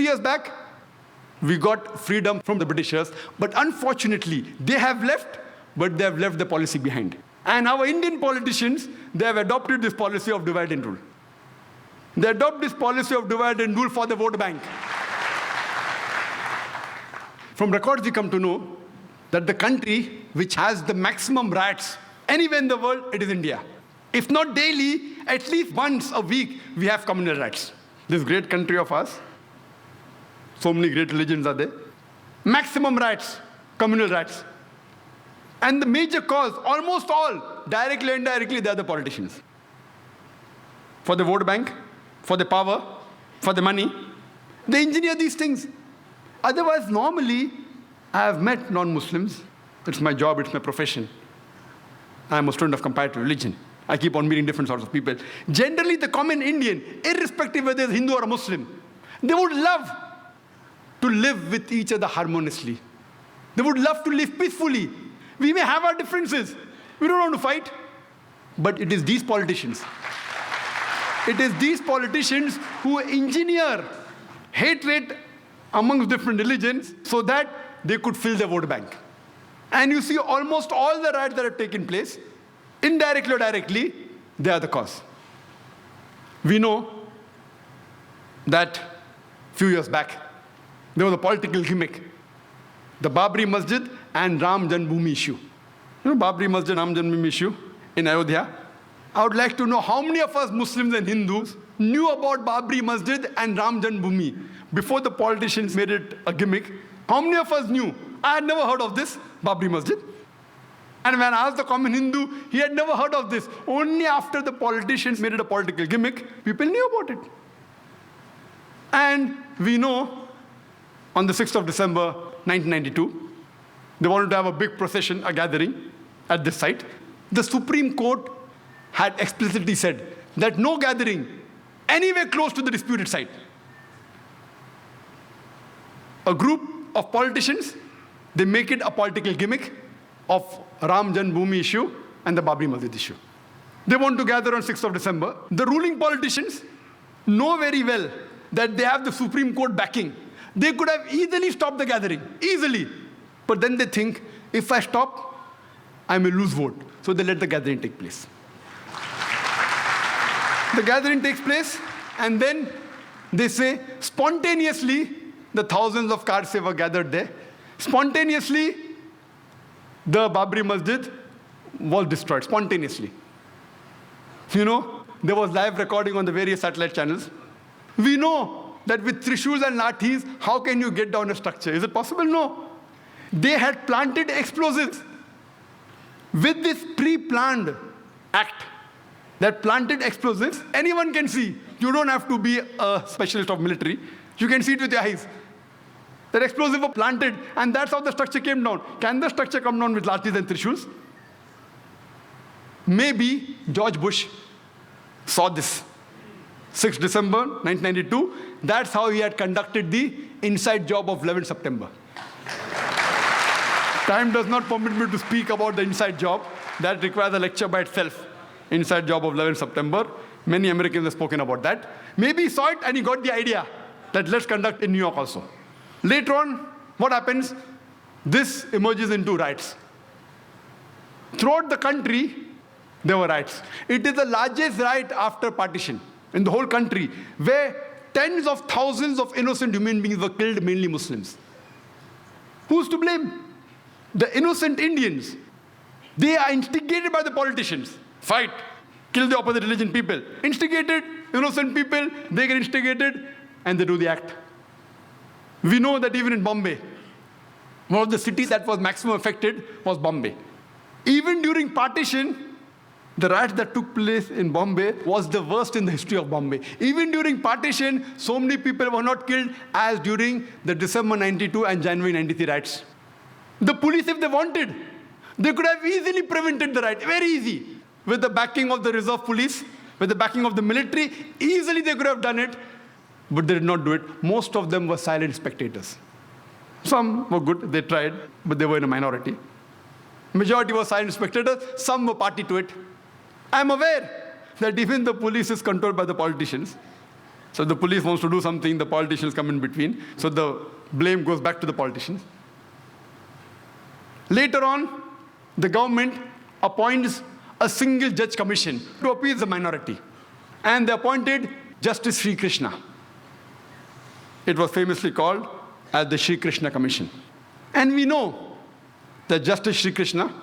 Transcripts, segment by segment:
years back, we got freedom from the Britishers, but unfortunately, they have left, but they have left the policy behind. And our Indian politicians, they have adopted this policy of divide and rule. They adopt this policy of divide and rule for the vote bank. From records, we come to know that the country which has the maximum riots anywhere in the world, it is India. If not daily, at least once a week, we have communal riots. This great country of ours, so many great religions are there. Maximum riots, communal riots. And the major cause, almost all, directly or indirectly, they are the politicians. For the vote bank, for the power, for the money, they engineer these things. Otherwise, normally, I have met non-Muslims. It's my job, it's my profession. I'm a student of comparative religion. I keep on meeting different sorts of people. Generally, the common Indian, irrespective whether it's Hindu or a Muslim, they would love to live with each other harmoniously. They would love to live peacefully. We may have our differences. We don't want to fight. But it is these politicians. It is these politicians who engineer hatred amongst different religions so that they could fill the vote bank. And you see almost all the riots that have taken place, indirectly or directly, they are the cause. We know that a few years back, there was a political gimmick. The Babri Masjid and Ram Janmabhoomi issue. You know Babri Masjid, Ram Janmabhoomi issue in Ayodhya? I would like to know how many of us Muslims and Hindus knew about Babri Masjid and Ram Janmabhoomi before the politicians made it a gimmick. How many of us knew? I had never heard of this, Babri Masjid. And when I asked the common Hindu, he had never heard of this. Only after the politicians made it a political gimmick, people knew about it. And we know on the 6th of December, 1992, they wanted to have a big procession, a gathering at this site. The Supreme Court had explicitly said that no gathering anywhere close to the disputed site. A group of politicians, they make it a political gimmick of Ram Janmabhoomi issue and the Babri Masjid issue. They want to gather on 6th of December. The ruling politicians know very well that they have the Supreme Court backing. They could have easily stopped the gathering, easily. But then they think, if I stop, I may lose vote. So they let the gathering take place. The gathering takes place, and then they say, spontaneously, the thousands of cars were gathered there. Spontaneously, the Babri Masjid was destroyed, spontaneously. You know, there was live recording on the various satellite channels. We know that with trishuls and lathis, how can you get down a structure? Is it possible? No. They had planted explosives. With this pre-planned act, that planted explosives, anyone can see. You don't have to be a specialist of military. You can see it with your eyes. That explosive were planted, and that's how the structure came down. Can the structure come down with lathis and trishuls? Maybe George Bush saw this. 6th December 1992, that's how he had conducted the inside job of 11 September. Time does not permit me to speak about the inside job. That requires a lecture by itself. Inside job of 11 September. Many Americans have spoken about that. Maybe he saw it and he got the idea that let's conduct in New York also. Later on, what happens? This emerges into riots. Throughout the country, there were riots. It is the largest riot after partition in the whole country, where tens of thousands of innocent human beings were killed, mainly Muslims. Who's to blame? The innocent Indians. They are instigated by the politicians. Fight, kill the opposite religion people. Instigated, innocent people, they get instigated, and they do the act. We know that even in Bombay, one of the cities that was maximum affected was Bombay. Even during partition, the riots that took place in Bombay was the worst in the history of Bombay. Even during partition, so many people were not killed as during the December 92 and January 93 riots. The police, if they wanted, they could have easily prevented the riot, very easy. With the backing of the reserve police, with the backing of the military, easily they could have done it, but they did not do it. Most of them were silent spectators. Some were good, they tried, but they were in a minority. Majority were silent spectators, some were party to it. I am aware that even the police is controlled by the politicians. So the police wants to do something, the politicians come in between. So the blame goes back to the politicians. Later on, the government appoints a single judge commission to appease the minority. And they appointed Justice Sri Krishna. It was famously called as the Sri Krishna Commission. And we know that Justice Sri Krishna,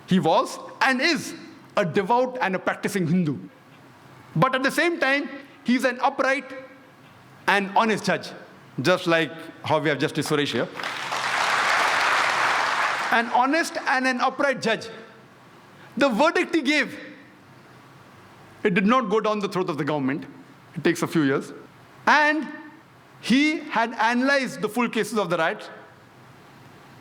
he was and is a devout and a practicing Hindu. But at the same time, he's an upright and honest judge, just like how we have Justice Suresh here. An honest and an upright judge. The verdict he gave, it did not go down the throat of the government. It takes a few years. And he had analyzed the full cases of the riots.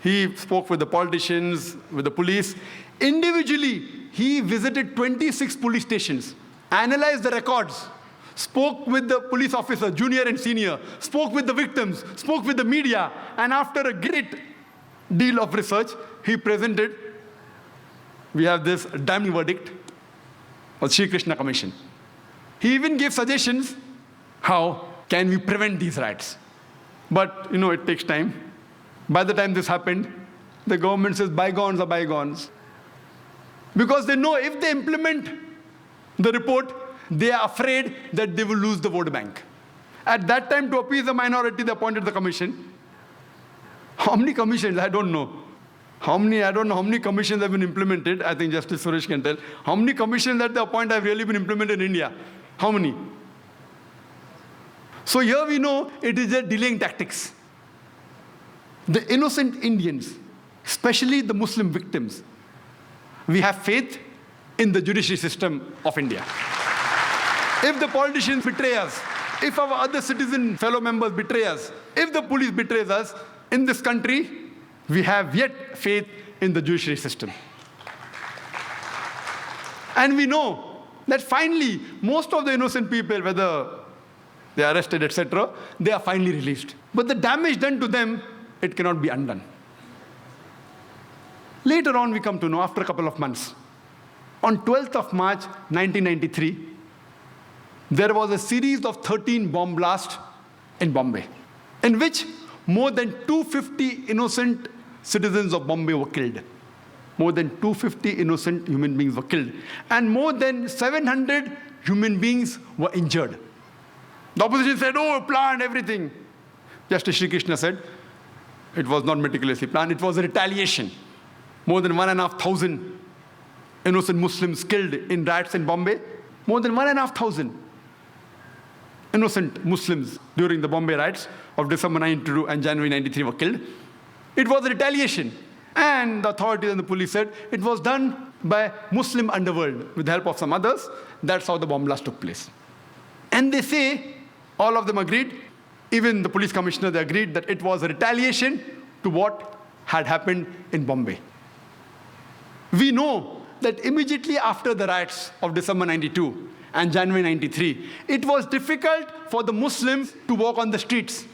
He spoke with the politicians, with the police. Individually, he visited 26 police stations, analyzed the records, spoke with the police officer, junior and senior, spoke with the victims, spoke with the media, and after a great deal of research, he presented, we have this damning verdict of Sri Krishna Commission. He even gave suggestions, how can we prevent these riots? But, it takes time. By the time this happened, the government says bygones are bygones. Because they know if they implement the report, they are afraid that they will lose the vote bank. At that time, to appease the minority, they appointed the commission. How many commissions? I don't know. I don't know how many commissions have been implemented. I think Justice Suresh can tell. How many commissions that they appoint have really been implemented in India? How many? So here we know it is a delaying tactics. The innocent Indians, especially the Muslim victims, we have faith in the judiciary system of India. If the politicians betray us, if our other citizen fellow members betray us, if the police betrays us, in this country, we have yet faith in the judiciary system. And we know that finally, most of the innocent people, whether they are arrested, etc., they are finally released. But the damage done to them, it cannot be undone. Later on, we come to know, after a couple of months, on 12th of March, 1993, there was a series of 13 bomb blasts in Bombay, in which more than 250 innocent citizens of Bombay were killed. More than 250 innocent human beings were killed. And more than 700 human beings were injured. The opposition said, planned everything. Justice Sri Krishna said, it was not meticulously planned, it was a retaliation. More than 1,500 innocent Muslims killed in riots in Bombay. More than 1,500 innocent Muslims during the Bombay riots of December 92 and January 93 were killed. It was a retaliation. And the authorities and the police said it was done by Muslim underworld with the help of some others. That's how the bomb blast took place. And they say, all of them agreed, even the police commissioner, they agreed that it was a retaliation to what had happened in Bombay. We know that immediately after the riots of December 92 and January 93, it was difficult for the Muslims to walk on the streets.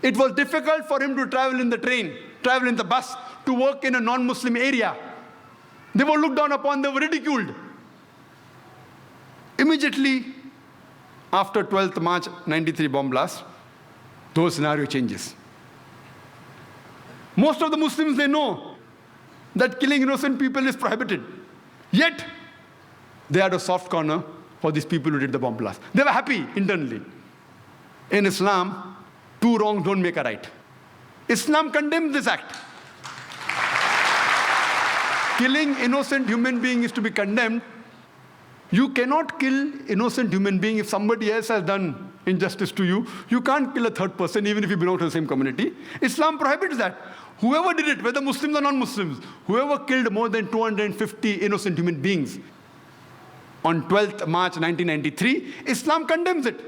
It was difficult for him to travel in the train, travel in the bus, to work in a non-Muslim area. They were looked down upon, they were ridiculed. Immediately after 12th March 93 bomb blast, those scenario changes. Most of the Muslims, they know that killing innocent people is prohibited. Yet, they had a soft corner for these people who did the bomb blast. They were happy internally. In Islam, two wrongs don't make a right. Islam condemns this act. Killing innocent human being is to be condemned. You cannot kill innocent human being if somebody else has done injustice to you. You can't kill a third person even if you belong to the same community. Islam prohibits that. Whoever did it, whether Muslims or non-Muslims, whoever killed more than 250 innocent human beings on 12th March 1993, Islam condemns it.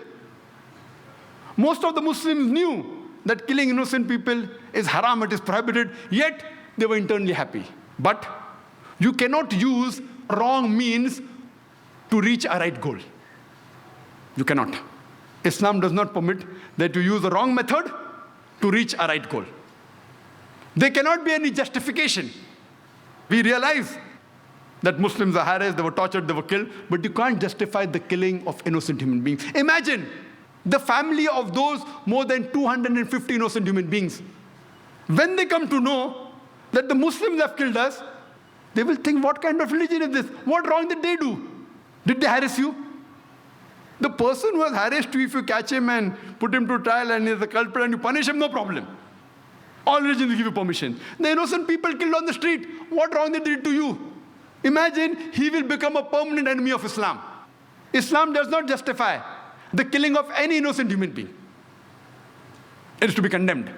Most of the Muslims knew that killing innocent people is haram, it is prohibited, yet they were internally happy. But you cannot use wrong means to reach a right goal. You cannot. Islam does not permit that you use the wrong method to reach a right goal. There cannot be any justification. We realize that Muslims are harassed, they were tortured, they were killed, but you can't justify the killing of innocent human beings. Imagine the family of those more than 250 innocent human beings. When they come to know that the Muslims have killed us, they will think, what kind of religion is this? What wrong did they do? Did they harass you? The person who has harassed you, if you catch him and put him to trial and he is a culprit and you punish him, no problem. All religions will give you permission. The innocent people killed on the street, what wrong they did to you? Imagine he will become a permanent enemy of Islam. Islam does not justify the killing of any innocent human being. It is to be condemned.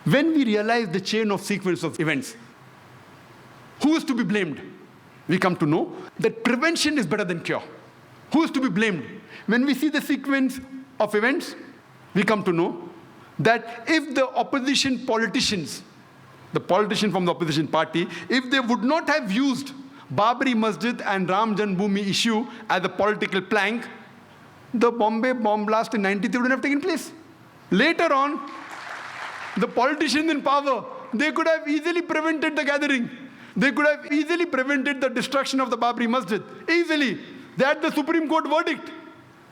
When we realize the chain of sequence of events, who is to be blamed? We come to know that prevention is better than cure. Who is to be blamed? When we see the sequence of events, we come to know that if the opposition politicians, the politician from the opposition party, if they would not have used Babri Masjid and Ram Janmabhoomi issue as a political plank, the Bombay bomb blast in 93 wouldn't have taken place. Later on, the politicians in power, they could have easily prevented the gathering. They could have easily prevented the destruction of the Babri Masjid. Easily. They had the Supreme Court verdict.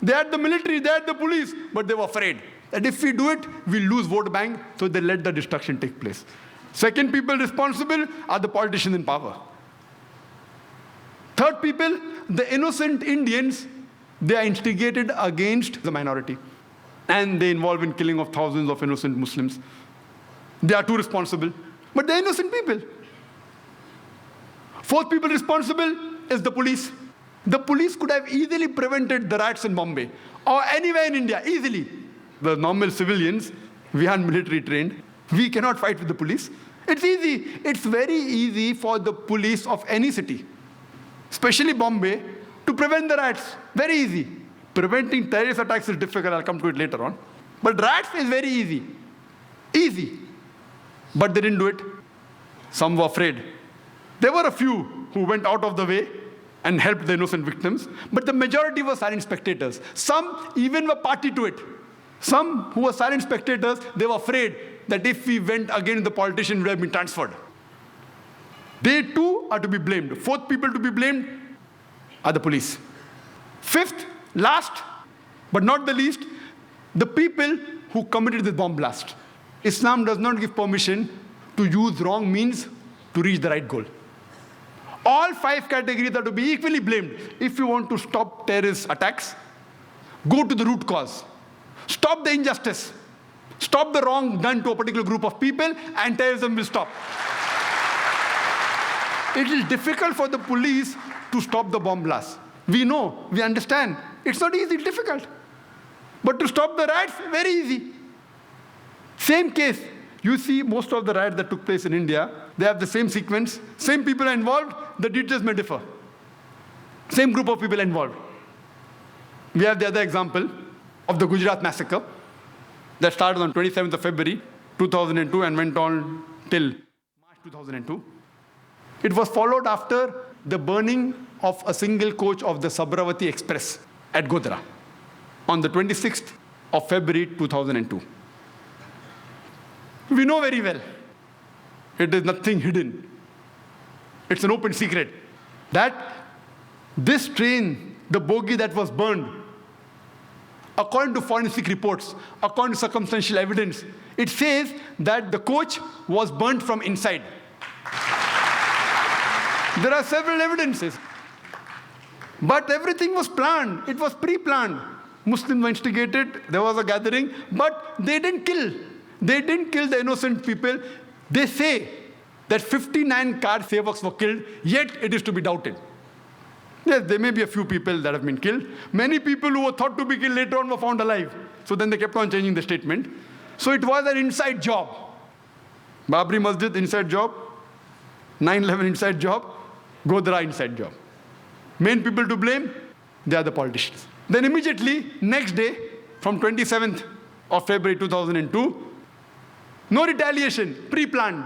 They had the military, they had the police, but they were afraid that if we do it, we'll lose vote bank, so they let the destruction take place. Second people responsible are the politicians in power. Third people, the innocent Indians, they are instigated against the minority. And they involve in killing of thousands of innocent Muslims. They are too responsible. But they're innocent people. Fourth people responsible is the police. The police could have easily prevented the riots in Bombay or anywhere in India, easily. The normal civilians, we aren't military trained. We cannot fight with the police. It's easy. It's very easy for the police of any city, especially Bombay, to prevent the riots. Very easy. Preventing terrorist attacks is difficult. I'll come to it later on. But riots is very easy. Easy. But they didn't do it. Some were afraid. There were a few who went out of the way and helped the innocent victims, but the majority were silent spectators. Some even were party to it. Some who were silent spectators, they were afraid that if we went against the politician, we would have been transferred. They too are to be blamed. Fourth people to be blamed are the police. Fifth, last, but not the least, the people who committed this bomb blast. Islam does not give permission to use wrong means to reach the right goal. All five categories are to be equally blamed. If you want to stop terrorist attacks, go to the root cause. Stop the injustice. Stop the wrong done to a particular group of people, and terrorism will stop. It is difficult for the police to stop the bomb blast. We know, we understand. It's not easy, it's difficult. But to stop the riots, very easy. Same case. You see most of the riots that took place in India, they have the same sequence, same people are involved, the details may differ. Same group of people involved. We have the other example of the Gujarat massacre that started on 27th of February 2002 and went on till March 2002. It was followed after the burning of a single coach of the Sabravati Express at Godhra on the 26th of February 2002. We know very well, it is nothing hidden. It's an open secret that this train, the bogie that was burned, according to forensic reports, according to circumstantial evidence, it says that the coach was burnt from inside. There are several evidences. But everything was planned. It was pre-planned. Muslims were instigated. There was a gathering. But they didn't kill. They didn't kill the innocent people. They say that 59 car sevaks were killed, yet it is to be doubted. Yes, there may be a few people that have been killed. Many people who were thought to be killed later on were found alive. So then they kept on changing the statement. So it was an inside job. Babri Masjid, inside job. 9/11 inside job. Godhra inside job. Main people to blame, they are the politicians. Then immediately, next day, from 27th of February 2002, no retaliation, pre-planned.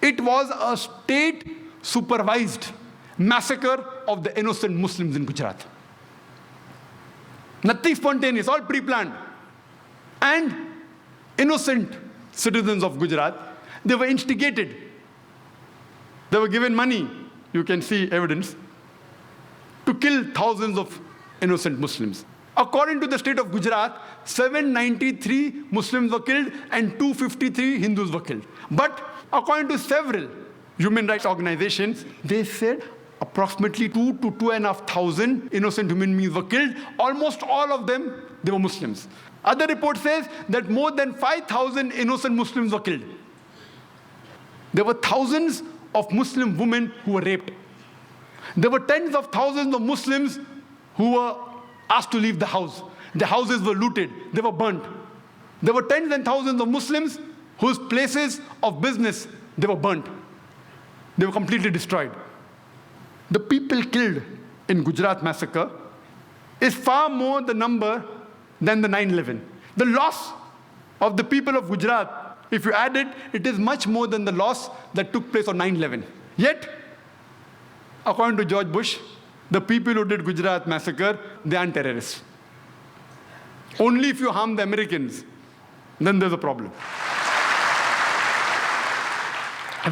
It was a state-supervised massacre of the innocent Muslims in Gujarat. Nothing spontaneous, all pre-planned. And innocent citizens of Gujarat, they were instigated. They were given money, you can see evidence, to kill thousands of innocent Muslims. According to the state of Gujarat, 793 Muslims were killed and 253 Hindus were killed. But according to several human rights organizations, they said approximately 2 to 2,500 innocent human beings were killed. Almost all of them, they were Muslims. Other report says that more than 5,000 innocent Muslims were killed. There were thousands of Muslim women who were raped. There were tens of thousands of Muslims who were asked to leave the house. Their houses were looted. They were burnt. There were tens and thousands of Muslims whose places of business, they were burnt. They were completely destroyed. The people killed in Gujarat massacre is far more the number than the 9/11. The loss of the people of Gujarat, if you add it, it is much more than the loss that took place on 9/11. Yet, according to George Bush, the people who did Gujarat massacre, they aren't terrorists. Only if you harm the Americans, then there's a problem.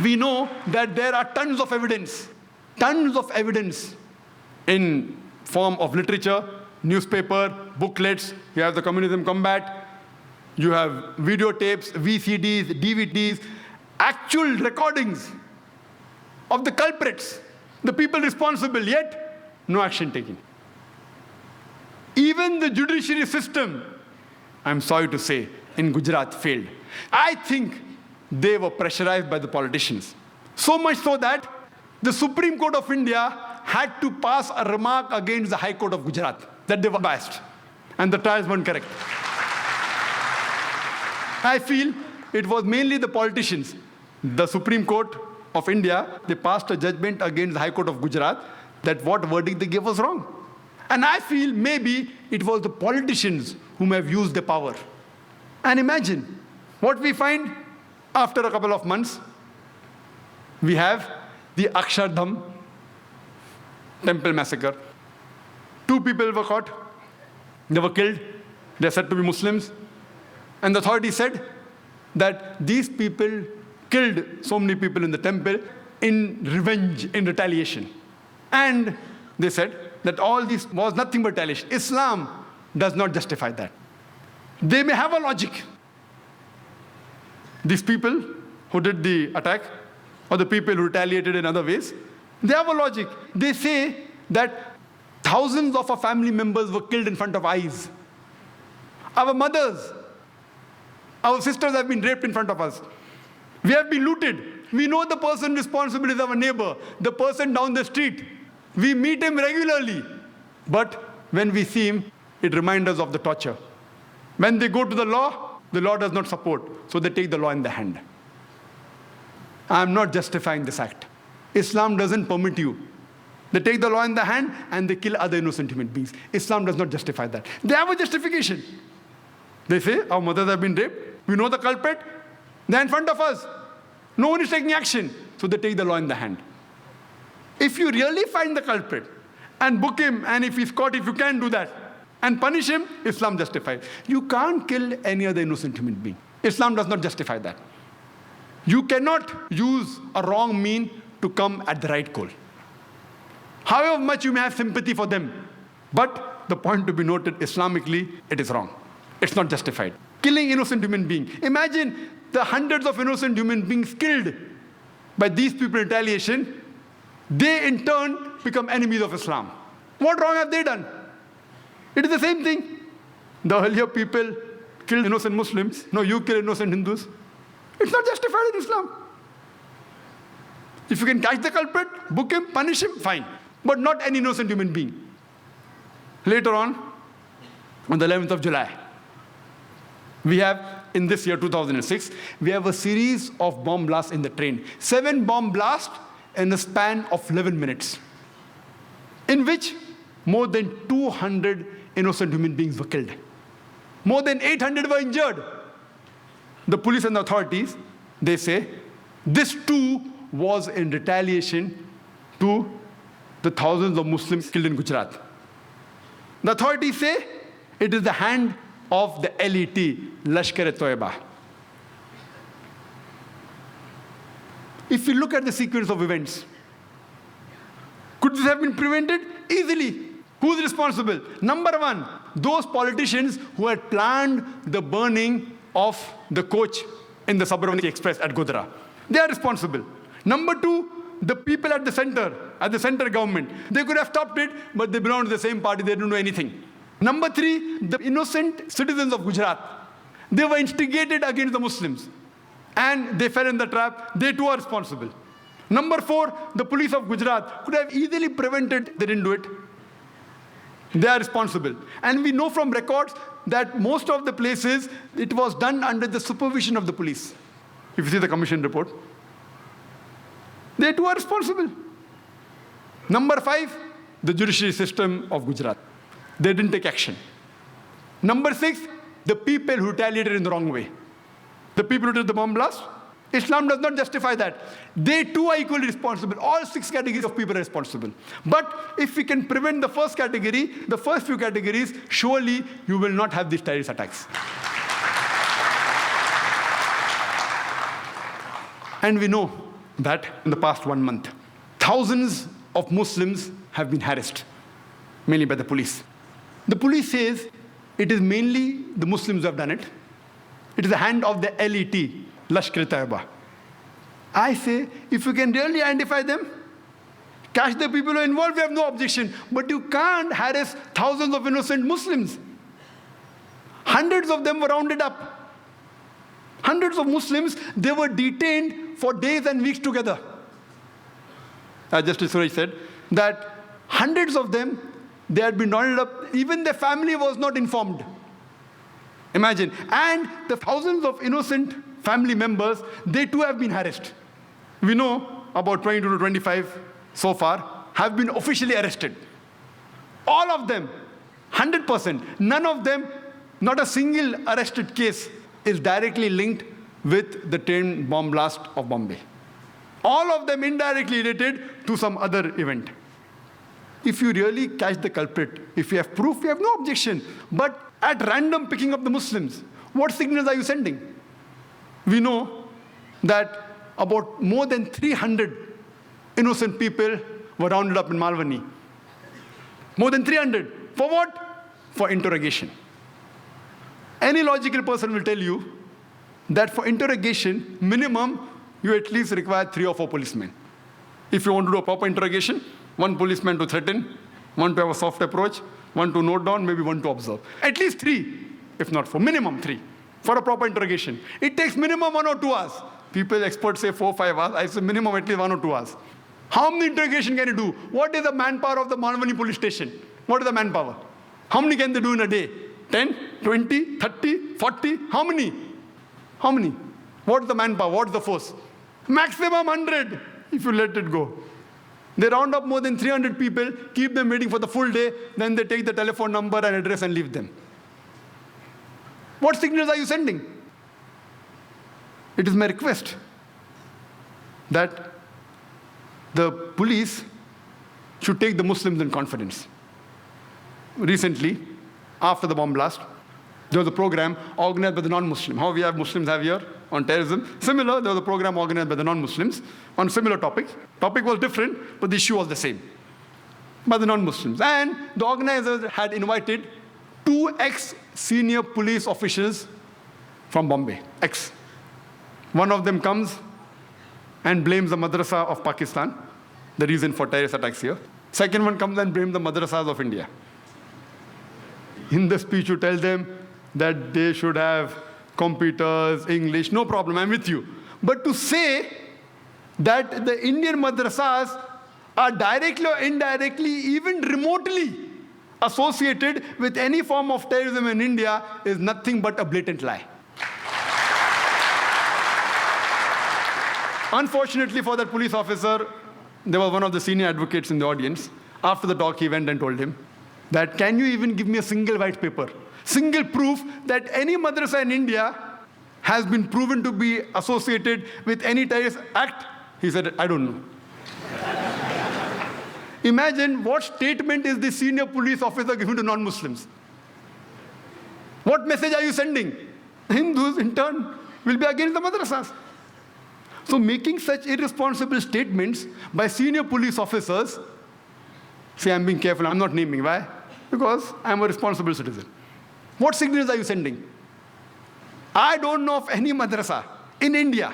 We know that there are tons of evidence in form of literature, newspaper, booklets. You have the Communism Combat, you have videotapes, VCDs, DVDs, actual recordings of the culprits, the people responsible, yet no action taken. Even the judiciary system, I'm sorry to say, in Gujarat failed. I think they were pressurized by the politicians. So much so that the Supreme Court of India had to pass a remark against the High Court of Gujarat that they were biased and the trials weren't correct. I feel it was mainly the politicians. The Supreme Court of India, they passed a judgment against the High Court of Gujarat that what verdict they gave was wrong. And I feel maybe it was the politicians whom have used their power. And imagine what we find after a couple of months. We have the Akshardham temple massacre. 2 people were caught. They were killed. They are said to be Muslims. And the authorities said that these people killed so many people in the temple in revenge, in retaliation. And they said that all this was nothing but retaliation. Islam does not justify that. They may have a logic. These people who did the attack, or the people who retaliated in other ways, they have a logic. They say that thousands of our family members were killed in front of eyes. Our mothers, our sisters have been raped in front of us. We have been looted. We know the person responsible is our neighbor, the person down the street. We meet him regularly. But when we see him, it reminds us of the torture. When they go to the law does not support. So they take the law in their hand. I am not justifying this act. Islam doesn't permit you. They take the law in the hand and they kill other innocent human beings. Islam does not justify that. They have a justification. They say, our mothers have been raped. We know the culprit. They're in front of us. No one is taking action. So they take the law in the hand. If you really find the culprit and book him, and if he's caught, if you can do that, and punish him, Islam justifies. You can't kill any other innocent human being. Islam does not justify that. You cannot use a wrong mean to come at the right goal. However much you may have sympathy for them, but the point to be noted, Islamically, it is wrong. It's not justified. Killing innocent human beings. Imagine the hundreds of innocent human beings killed by these people in retaliation. They, in turn, become enemies of Islam. What wrong have they done? It is the same thing. The earlier people killed innocent Muslims. No, you kill innocent Hindus. It's not justified in Islam. If you can catch the culprit, book him, punish him, fine. But not any innocent human being. Later on the 11th of July, we have, in this year, 2006, we have a series of bomb blasts in the train. 7 bomb blasts in a span of 11 minutes, in which more than 200 innocent human beings were killed. More than 800 were injured. The police and the authorities, they say, this too was in retaliation to the thousands of Muslims killed in Gujarat. The authorities say it is the hand of the LET, Lashkar-e-Toiba. If you look at the sequence of events, could this have been prevented? Easily. Who's responsible? Number 1, those politicians who had planned the burning of the coach in the Suburban Express at Godhra. They are responsible. Number two, the people at the center government. They could have stopped it, but they belong to the same party. They didn't do anything. Number three, the innocent citizens of Gujarat. They were instigated against the Muslims, and they fell in the trap. They too are responsible. Number four, the police of Gujarat could have easily prevented. They didn't do it. They are responsible. And we know from records that most of the places, it was done under the supervision of the police. If you see the commission report, they too are responsible. Number five, the judiciary system of Gujarat. They didn't take action. Number six, the people who retaliated in the wrong way. The people who did the bomb blast, Islam does not justify that. They too are equally responsible. All six categories of people are responsible. But if we can prevent the first category, the first few categories, surely you will not have these terrorist attacks. And we know that in the past 1 month, thousands of Muslims have been harassed, mainly by the police. The police says it is mainly the Muslims who have done it. It is the hand of the LET, Lashkar-e-Taiba. I say, if you can really identify them, catch the people who are involved, we have no objection. But you can't harass thousands of innocent Muslims. Hundreds of them were rounded up. Hundreds of Muslims, they were detained for days and weeks together. As Justice Suraj said, that hundreds of them, they had been rounded up. Even their family was not informed. Imagine. And the thousands of innocent family members, they too have been harassed. We know about 22 to 25 so far have been officially arrested. All of them, 100%. None of them, not a single arrested case is directly linked with the train bomb blast of Bombay. All of them indirectly related to some other event. If you really catch the culprit, if you have proof, we have no objection. But at random picking up the Muslims, what signals are you sending? We know that about more than 300 innocent people were rounded up in Malvani. More than 300. For what? For interrogation. Any logical person will tell you that for interrogation, minimum, you at least require 3 or 4 policemen. If you want to do a proper interrogation, 1 policeman to threaten, 1 to have a soft approach, 1 to note down, maybe 1 to observe. At least 3, if not 4, minimum 3, for a proper interrogation. It takes minimum 1 or 2 hours. People, experts say 4 or 5 hours. I say minimum at least 1 or 2 hours. How many interrogation can you do? What is the manpower of the Malvani police station? What is the manpower? How many can they do in a day? 10, 20, 30, 40? How many? How many? What is the manpower? What is the force? Maximum 100, if you let it go. They round up more than 300 people, keep them waiting for the full day, then they take the telephone number and address and leave them. What signals are you sending? It is my request that the police should take the Muslims in confidence. Recently, after the bomb blast, there was a program organized by the non-Muslims. How we have Muslims have here on terrorism. Similar, there was a program organized by the non-Muslims on similar topics. Topic was different, but the issue was the same. By the non-Muslims. And the organizers had invited 2 ex-senior police officials from Bombay. One of them comes and blames the madrasa of Pakistan, the reason for terrorist attacks here. Second one comes and blames the madrasas of India. In the speech, you tell them that they should have computers, English, no problem, I'm with you. But to say that the Indian madrasas are directly or indirectly, even remotely associated with any form of terrorism in India is nothing but a blatant lie. Unfortunately for that police officer, there was one of the senior advocates in the audience. After the talk, he went and told him that, can you even give me a single white paper, single proof that any madrasa in India has been proven to be associated with any terrorist act? He said, I don't know. Imagine what statement is the senior police officer giving to non-Muslims. What message are you sending? Hindus, in turn, will be against the madrasas. So making such irresponsible statements by senior police officers, say I'm being careful, I'm not naming, why? Because I'm a responsible citizen. What signals are you sending? I don't know of any madrasa in India.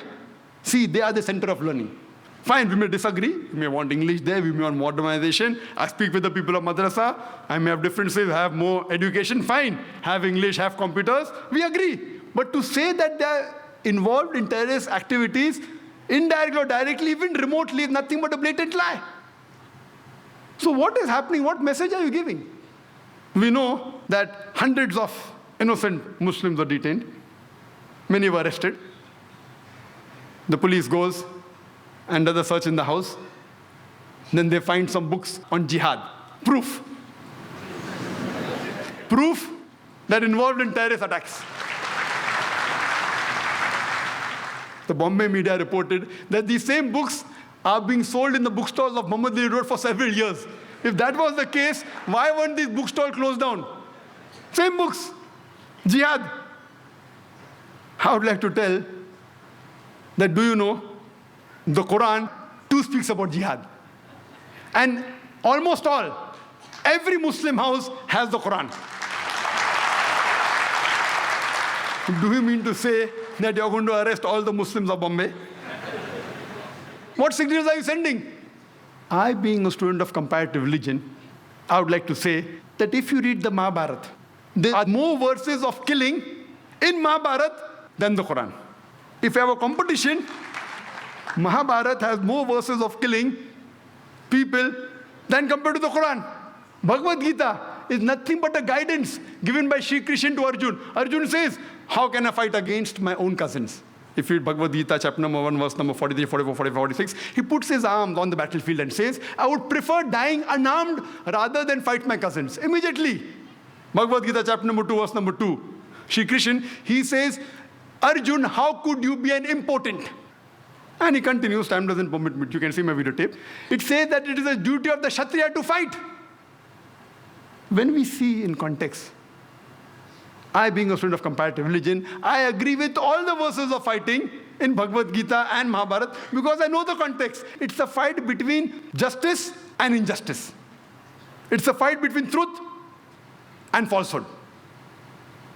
See, they are the center of learning. Fine, we may disagree. We may want English there. We may want modernization. I speak with the people of madrasa. I may have differences, have more education. Fine. Have English, have computers. We agree. But to say that they are involved in terrorist activities, indirectly or directly, even remotely, is nothing but a blatant lie. So what is happening? What message are you giving? We know that hundreds of innocent Muslims were detained. Many were arrested. The police goes and does a search in the house. Then they find some books on jihad. Proof. Proof that involved in terrorist attacks. The Bombay media reported that these same books are being sold in the bookstores of Mohammedli Road for several years. If that was the case, why weren't these bookstores closed down? Same books. Jihad. I would like to tell that, do you know, the Quran too speaks about jihad. And almost all, every Muslim house has the Quran. Do you mean to say that you're going to arrest all the Muslims of Bombay? What signals are you sending? I, being a student of comparative religion, I would like to say that if you read the Mahabharata, there are more verses of killing in Mahabharata than the Quran. If you have a competition, Mahabharata has more verses of killing people than compared to the Quran. Bhagavad Gita is nothing but a guidance given by Shri Krishna to Arjun. Arjun says, how can I fight against my own cousins? If you read Bhagavad Gita, chapter number 1, verse number 43, 44, 45, 46, he puts his arms on the battlefield and says, I would prefer dying unarmed rather than fight my cousins. Immediately. Bhagavad Gita, chapter number 2, verse number 2. Shri Krishna, he says, Arjun, how could you be an impotent? And he continues, time doesn't permit me, you can see my videotape. It says that it is a duty of the Kshatriya to fight. When we see in context, I, being a student of comparative religion, I agree with all the verses of fighting in Bhagavad Gita and Mahabharata because I know the context. It's a fight between justice and injustice. It's a fight between truth and falsehood.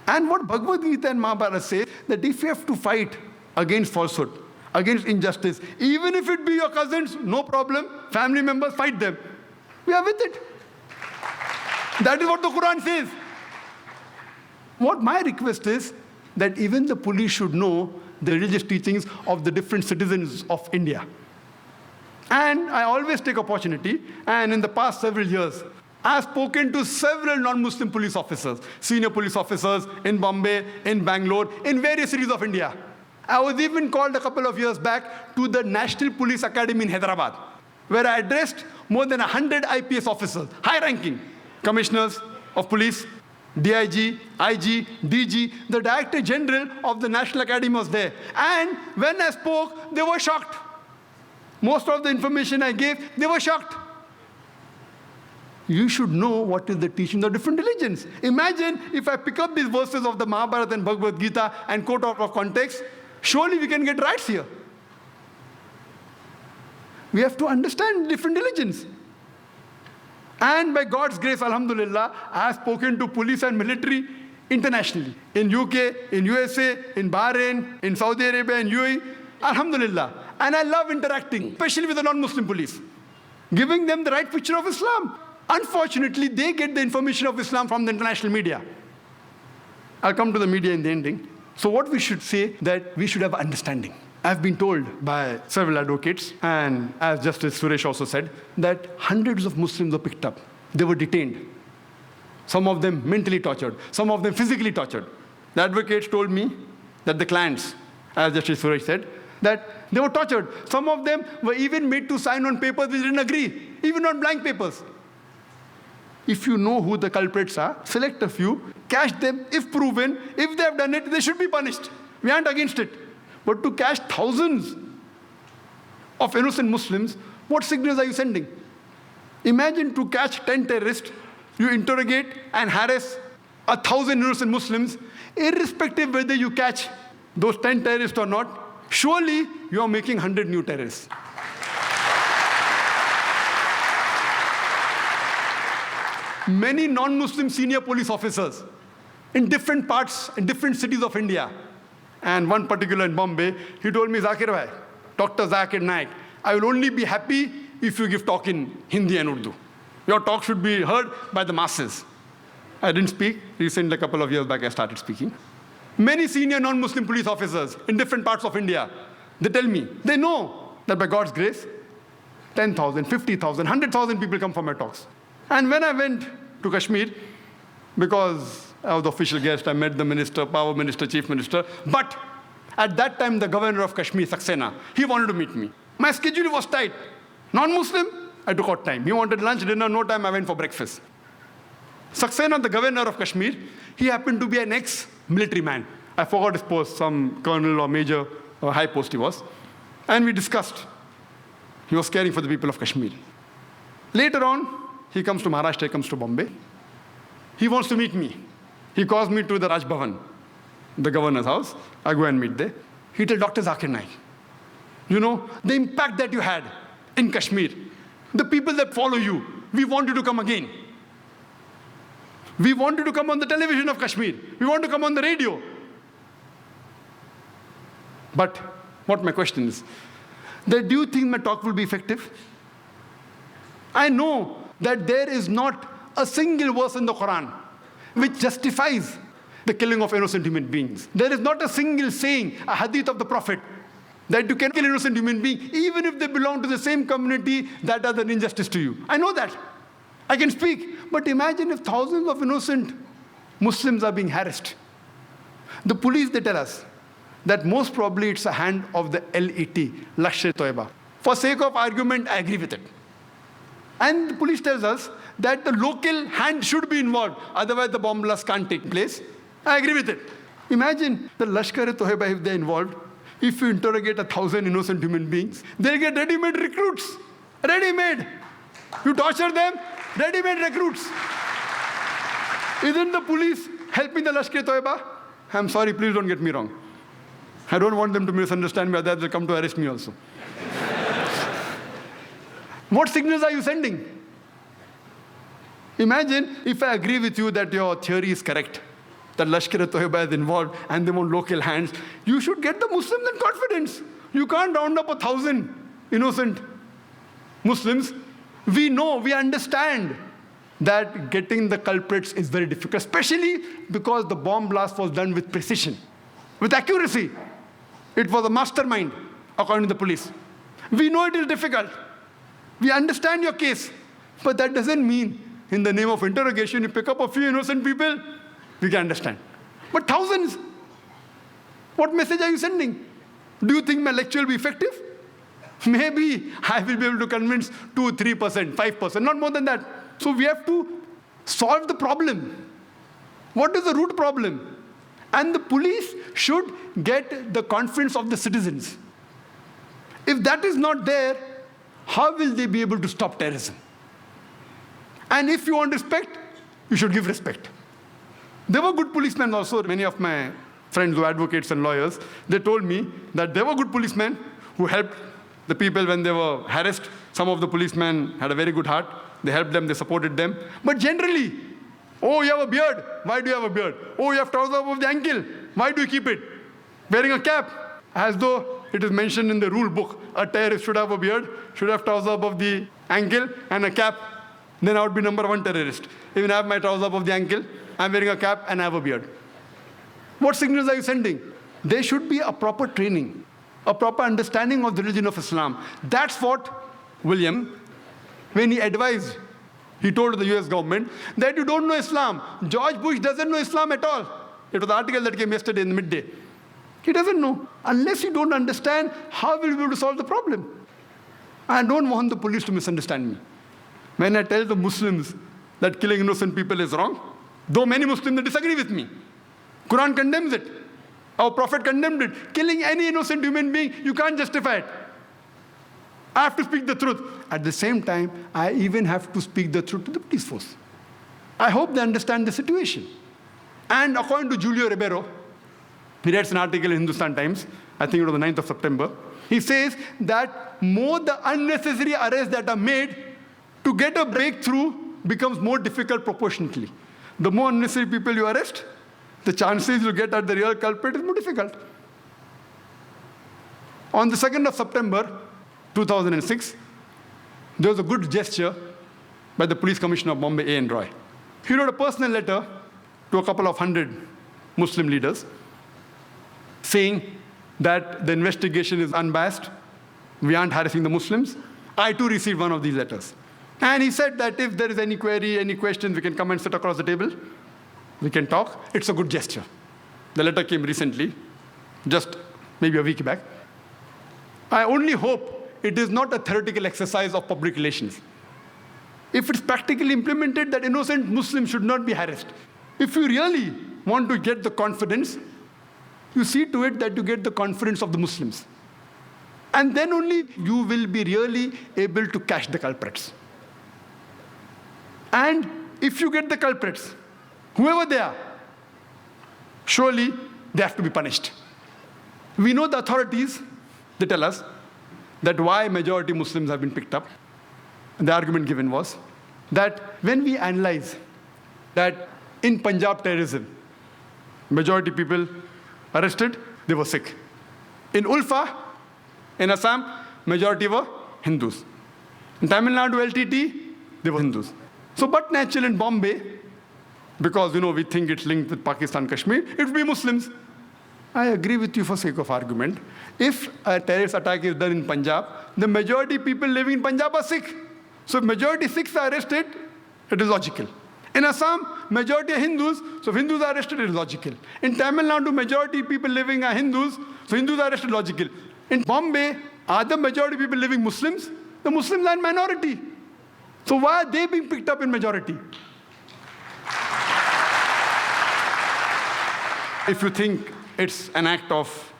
And what Bhagavad Gita and Mahabharata say, that if you have to fight against falsehood, against injustice, even if it be your cousins, no problem, family members, fight them. We are with it. That is what the Quran says. What my request is that even the police should know the religious teachings of the different citizens of India. And I always take opportunity, and in the past several years, I have spoken to several non-Muslim police officers, senior police officers in Bombay, in Bangalore, in various cities of India. I was even called a couple of years back to the National Police Academy in Hyderabad, where I addressed more than 100 IPS officers, high-ranking commissioners of police, DIG, IG, DG, the Director General of the National Academy was there. And when I spoke, they were shocked. Most of the information I gave, they were shocked. You should know what is the teaching of different religions. Imagine if I pick up these verses of the Mahabharata and Bhagavad Gita and quote out of context, surely we can get riots here. We have to understand different religions. And by God's grace, alhamdulillah, I have spoken to police and military internationally. In UK, in USA, in Bahrain, in Saudi Arabia, in UAE, alhamdulillah. And I love interacting, especially with the non-Muslim police, giving them the right picture of Islam. Unfortunately, they get the information of Islam from the international media. I'll come to the media in the ending. So what we should say, that we should have understanding. I've been told by several advocates, and as Justice Suresh also said, that hundreds of Muslims were picked up. They were detained. Some of them mentally tortured. Some of them physically tortured. The advocates told me that the clients, as Justice Suresh said, that they were tortured. Some of them were even made to sign on papers which didn't agree, even on blank papers. If you know who the culprits are, select a few, catch them. If proven, if they have done it, they should be punished. We aren't against it. But to catch thousands of innocent Muslims, what signals are you sending? Imagine to catch 10 terrorists, you interrogate and harass 1,000 innocent Muslims, irrespective whether you catch those 10 terrorists or not, surely you are making 100 new terrorists. many non-Muslim senior police officers in different parts, in different cities of India. And one particular in Bombay, he told me, Zakir bhai, Dr. Zakir Naik, I will only be happy if you give talk in Hindi and Urdu. Your talk should be heard by the masses. I didn't speak. Recently, a couple of years back, I started speaking. Many senior non-Muslim police officers in different parts of India, they tell me, they know that by God's grace, 10,000, 50,000, 100,000 people come for my talks. And when I went to Kashmir, because I was the official guest, I met the minister, power minister, chief minister, but at that time, the governor of Kashmir, Saxena, he wanted to meet me. My schedule was tight. Non-Muslim, I took out time. He wanted lunch, dinner, no time, I went for breakfast. Saxena, the governor of Kashmir, he happened to be an ex-military man. I forgot his post, some colonel or major or high post he was. And we discussed. He was caring for the people of Kashmir. Later on, he comes to Maharashtra, he comes to Bombay. He wants to meet me. He calls me to the Raj Bhavan, the governor's house. I go and meet there. He tells Dr. Zakir Naik, you know, the impact that you had in Kashmir, the people that follow you, we want you to come again. We want you to come on the television of Kashmir. We want to come on the radio. But what my question is, that do you think my talk will be effective? I know that there is not a single verse in the Quran which justifies the killing of innocent human beings. There is not a single saying, a hadith of the Prophet, that you can kill innocent human beings, even if they belong to the same community that does an injustice to you. I know that. I can speak. But imagine if thousands of innocent Muslims are being harassed. The police, they tell us that most probably it's a hand of the LET, Lashkar-e-Toiba. For sake of argument, I agree with it. And the police tells us that the local hand should be involved, otherwise the bomb blast can't take place. I agree with it. Imagine the Lashkar-e-Toiba, if they're involved, if you interrogate 1,000 innocent human beings, they'll get ready-made recruits. Ready-made. You torture them, ready-made recruits. Isn't the police helping the Lashkar-e-Toiba? I'm sorry, please don't get me wrong. I don't want them to misunderstand me, otherwise they'll come to arrest me also. What signals are you sending? Imagine if I agree with you that your theory is correct, that Lashkar-e-Toiba is involved and they want local hands. You should get the Muslims in confidence. You can't round up 1,000 innocent Muslims. We know, we understand that getting the culprits is very difficult, especially because the bomb blast was done with precision, with accuracy. It was a mastermind, according to the police. We know it is difficult. We understand your case. But that doesn't mean, in the name of interrogation, you pick up a few innocent people, we can understand. But thousands, what message are you sending? Do you think my lecture will be effective? Maybe I will be able to convince 2, 3%, 5%, not more than that. So we have to solve the problem. What is the root problem? And the police should get the confidence of the citizens. If that is not there, how will they be able to stop terrorism? And if you want respect, you should give respect. There were good policemen also. Many of my friends who are advocates and lawyers, they told me that there were good policemen who helped the people when they were harassed. Some of the policemen had a very good heart. They helped them, they supported them. But generally, oh, you have a beard. Why do you have a beard? Oh, you have trousers above the ankle. Why do you keep it? Wearing a cap. As though it is mentioned in the rule book, a terrorist should have a beard, should have trousers above the ankle and a cap. Then I would be number one terrorist. Even I have my trousers above the ankle, I'm wearing a cap and I have a beard. What signals are you sending? There should be a proper training, a proper understanding of the religion of Islam. That's what William, when he advised, he told the US government that you don't know Islam. George Bush doesn't know Islam at all. It was an article that came yesterday in the midday. He doesn't know. Unless you don't understand, how will you be able to solve the problem? I don't want the police to misunderstand me. When I tell the Muslims that killing innocent people is wrong, though many Muslims disagree with me, Quran condemns it. Our Prophet condemned it. Killing any innocent human being, you can't justify it. I have to speak the truth. At the same time, I even have to speak the truth to the police force. I hope they understand the situation. And according to Julio Ribeiro, he writes an article in Hindustan Times, I think it was the 9th of September, he says that more the unnecessary arrests that are made to get a breakthrough becomes more difficult proportionately. The more unnecessary people you arrest, the chances you get at the real culprit is more difficult. On the 2nd of September 2006, there was a good gesture by the Police Commissioner of Bombay, A. N. Roy. He wrote a personal letter to a couple of hundred Muslim leaders saying that the investigation is unbiased, we aren't harassing the Muslims. I too received one of these letters. And he said that if there is any query, any questions, we can come and sit across the table. We can talk. It's a good gesture. The letter came recently, just maybe a week back. I only hope it is not a theoretical exercise of public relations. If it's practically implemented, that innocent Muslims should not be harassed. If you really want to get the confidence, you see to it that you get the confidence of the Muslims. And then only you will be really able to catch the culprits. And if you get the culprits, whoever they are, surely they have to be punished. We know the authorities, they tell us that why majority Muslims have been picked up. The argument given was that when we analyze that in Punjab terrorism, majority people arrested, they were Sikh. In Ulfa, in Assam, majority were Hindus. In Tamil Nadu LTT, they were Hindus. So, but natural in Bombay, because we think it's linked with Pakistan, Kashmir, it would be Muslims. I agree with you for sake of argument. If a terrorist attack is done in Punjab, the majority people living in Punjab are Sikh. So if majority Sikhs are arrested, it is logical. In Assam, majority are Hindus, so if Hindus are arrested, it is logical. In Tamil Nadu, majority people living are Hindus, so Hindus are arrested, logical. In Bombay, are the majority people living Muslims? The Muslims are in minority. So why are they being picked up in majority? If you think it's an act of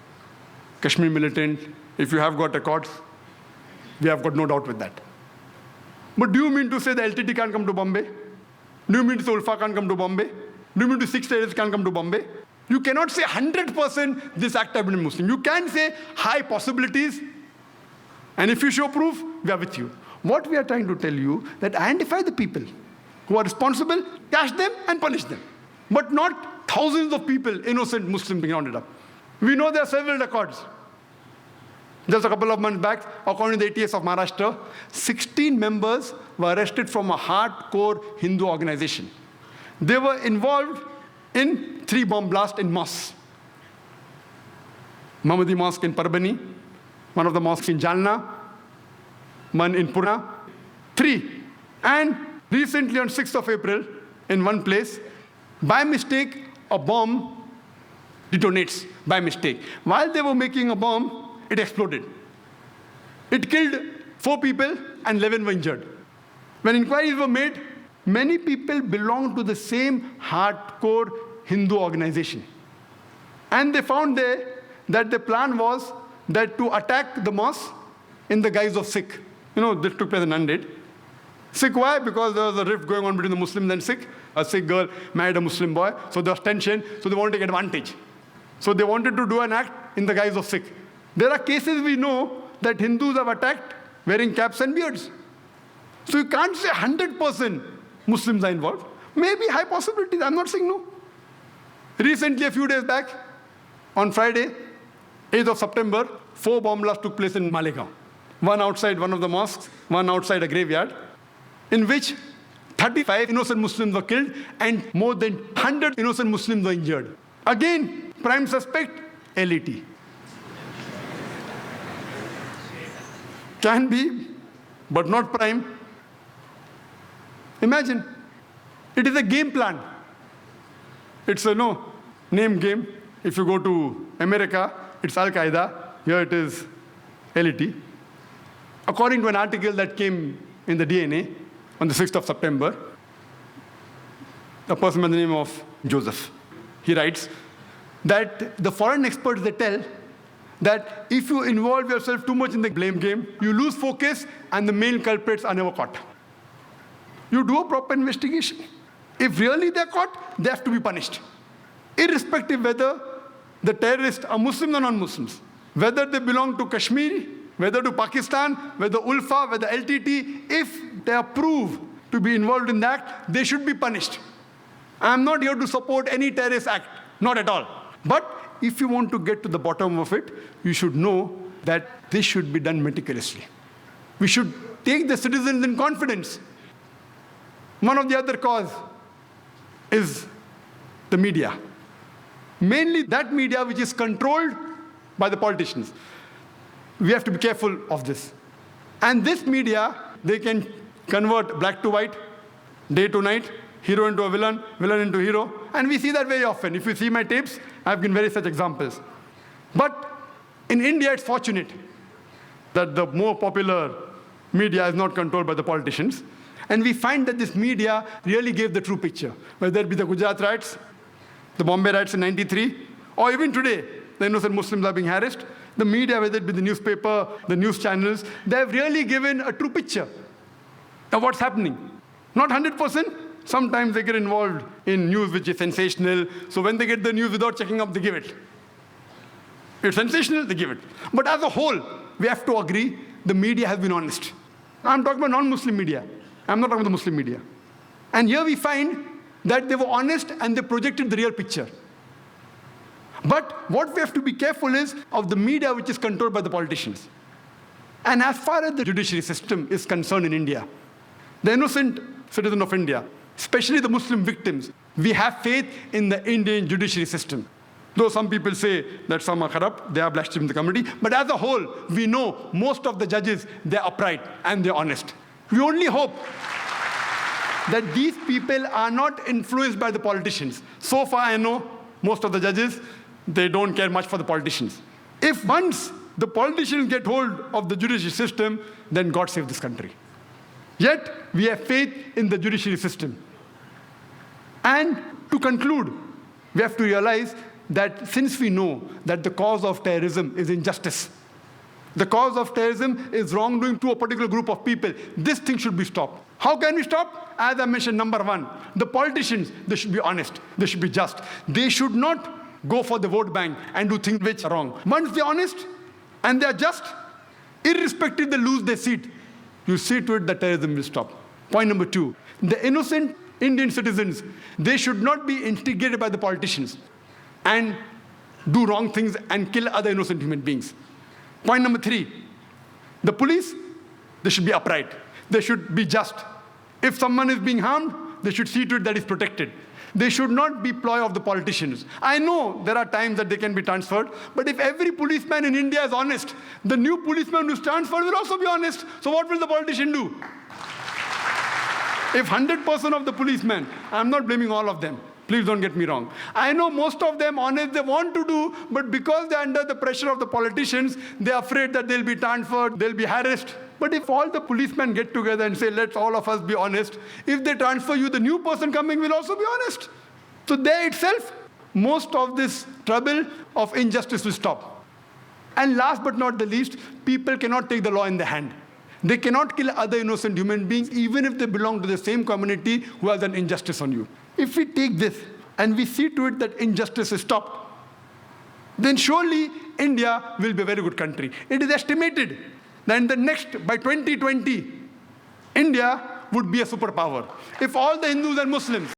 Kashmir militant, if you have got records, we have got no doubt with that. But do you mean to say the LTT can't come to Bombay? Do you mean to say Ulfa can't come to Bombay? Do you mean to say 6 terrorists can't come to Bombay? You cannot say 100% this act have been Muslim. You can say high possibilities, and if you show proof, we are with you. What we are trying to tell you, that identify the people who are responsible, catch them and punish them. But not thousands of people, innocent Muslims being rounded up. We know there are several records. Just a couple of months back, according to the ATS of Maharashtra, 16 members were arrested from a hardcore Hindu organization. They were involved in 3 bomb blasts in mosques. Mahmudi Mosque in Parbhani, one of the mosques in Jalna, one in Pune, 3. And recently on 6th of April, in one place, by mistake, a bomb detonates by mistake. While they were making a bomb, it exploded. It killed 4 people and 11 were injured. When inquiries were made, many people belonged to the same hardcore Hindu organization. And they found there that the plan was that to attack the mosque in the guise of Sikh. This took place in Nanded. Sikh, why? Because there was a rift going on between the Muslims and Sikh. A Sikh girl married a Muslim boy, so there was tension, so they wanted to take advantage. So they wanted to do an act in the guise of Sikh. There are cases we know that Hindus have attacked wearing caps and beards. So you can't say 100% Muslims are involved. Maybe high possibilities, I'm not saying no. Recently, a few days back, on Friday, 8th of September, 4 bomb blasts took place in Malegaon. One outside one of the mosques, one outside a graveyard, in which 35 innocent Muslims were killed and more than 100 innocent Muslims were injured. Again, prime suspect, LET. Can be, but not prime. Imagine, it is a game plan. It's a name game. If you go to America, it's Al-Qaeda. Here it is LET. According to an article that came in the DNA on the 6th of September, a person by the name of Joseph, he writes that the foreign experts, they tell that if you involve yourself too much in the blame game, you lose focus and the main culprits are never caught. You do a proper investigation. If really they're caught, they have to be punished. Irrespective whether the terrorists are Muslims or non-Muslims, whether they belong to Kashmir, whether to Pakistan, whether Ulfa, whether LTT, if they are proved to be involved in that, they should be punished. I'm not here to support any terrorist act, not at all. But if you want to get to the bottom of it, you should know that this should be done meticulously. We should take the citizens in confidence. One of the other cause is the media. Mainly that media which is controlled by the politicians. We have to be careful of this. And this media, they can convert black to white, day to night, hero into a villain, villain into hero. And we see that very often. If you see my tapes, I've given very such examples. But in India, it's fortunate that the more popular media is not controlled by the politicians. And we find that this media really gave the true picture. Whether it be the Gujarat riots, the Bombay riots in '93, or even today, the innocent Muslims are being harassed. The media, whether it be the newspaper, the news channels, they have really given a true picture of what's happening. Not 100%. Sometimes they get involved in news which is sensational. So when they get the news without checking up, they give it. It's sensational, they give it. But as a whole, we have to agree, the media has been honest. I'm talking about non-Muslim media. I'm not talking about the Muslim media. And here we find that they were honest and they projected the real picture. But what we have to be careful is of the media which is controlled by the politicians. And as far as the judiciary system is concerned in India, the innocent citizen of India, especially the Muslim victims, we have faith in the Indian judiciary system. Though some people say that some are corrupt, they are blaspheming the community. But as a whole, we know most of the judges, they're upright and they're honest. We only hope that these people are not influenced by the politicians. So far, I know most of the judges, they don't care much for the politicians. If once the politicians get hold of the judiciary system, then God save this country. Yet, we have faith in the judiciary system. And to conclude, we have to realize that since we know that the cause of terrorism is injustice, the cause of terrorism is wrongdoing to a particular group of people, this thing should be stopped. How can we stop? As I mentioned, number one, the politicians, they should be honest, they should be just. They should not go for the vote bank and do things which are wrong. Once they're honest and they're just, irrespective they lose their seat, you see to it that terrorism will stop. Point number two, the innocent Indian citizens, they should not be instigated by the politicians and do wrong things and kill other innocent human beings. Point number three, the police, they should be upright. They should be just. If someone is being harmed, they should see to it that is protected. They should not be ploy of the politicians. I know there are times that they can be transferred, but if every policeman in India is honest, the new policeman who's transferred will also be honest. So what will the politician do? If 100% of the policemen, I'm not blaming all of them, please don't get me wrong. I know most of them honest, they want to do, but because they're under the pressure of the politicians, they're afraid that they'll be transferred, they'll be harassed. But if all the policemen get together and say, let's all of us be honest, if they transfer you, the new person coming will also be honest. So there itself, most of this trouble of injustice will stop. And last but not the least, people cannot take the law in their hand. They cannot kill other innocent human beings, even if they belong to the same community who has done injustice on you. If we take this and we see to it that injustice is stopped, then surely India will be a very good country. It is estimated that in the next, by 2020, India would be a superpower. If all the Hindus and Muslims